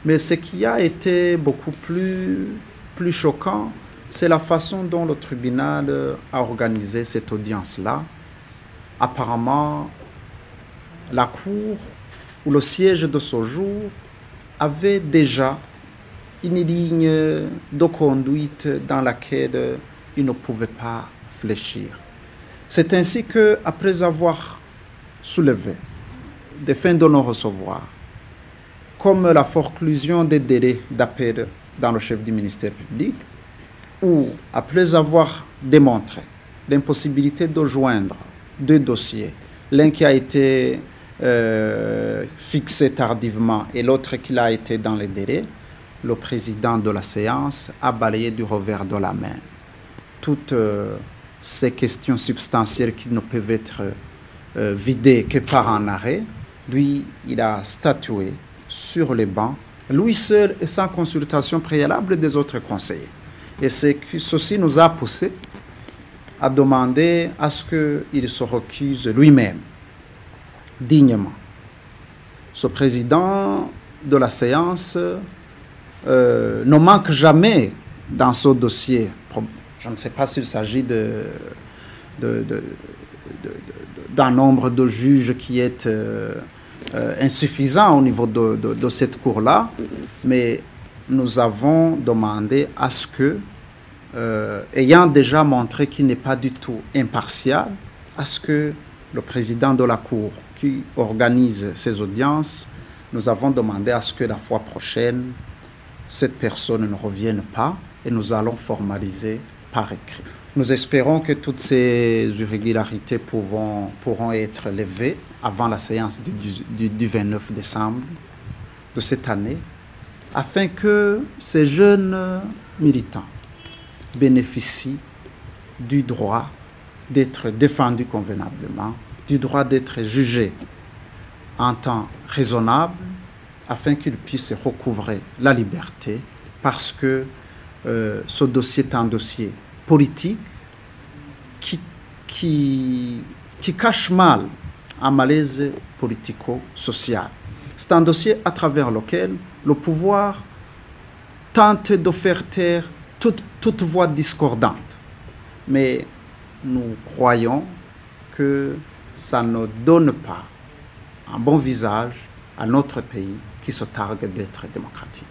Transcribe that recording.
Mais ce qui a été beaucoup plus choquant, c'est la façon dont le tribunal a organisé cette audience-là. Apparemment, la cour ou le siège de ce jour avait déjà une ligne de conduite dans laquelle il ne pouvait pas fléchir. C'est ainsi qu'après avoir soulevé des fins de non-recevoir, comme la forclusion des délais d'appel dans le chef du ministère public, ou après avoir démontré l'impossibilité de joindre deux dossiers, l'un qui a été fixé tardivement et l'autre qui a été dans les délais, le président de la séance a balayé du revers de la main toutes ces questions substantielles qui ne peuvent être vidées que par un arrêt. Lui, il a statué sur les bancs, lui seul et sans consultation préalable des autres conseillers. Et ceci nous a poussé à demander à ce qu'il se recuse lui-même, dignement. Ce président de la séance ne manque jamais dans ce dossier. Je ne sais pas s'il s'agit d'un nombre de juges qui est insuffisant au niveau de cette cour-là, mais nous avons demandé à ce que, ayant déjà montré qu'il n'est pas du tout impartial, à ce que le président de la cour qui organise ces audiences, nous avons demandé à ce que la fois prochaine, cette personne ne revienne pas et nous allons formaliser par écrit. Nous espérons que toutes ces irrégularités pourront être levées avant la séance du 29 décembre de cette année, afin que ces jeunes militants bénéficient du droit d'être défendus convenablement, du droit d'être jugés en temps raisonnable, afin qu'ils puissent recouvrer la liberté, parce que ce dossier est un dossier politique qui cache mal un malaise politico-social. C'est un dossier à travers lequel le pouvoir tente de faire taire toute voix discordante. Mais nous croyons que ça ne donne pas un bon visage à notre pays qui se targue d'être démocratique.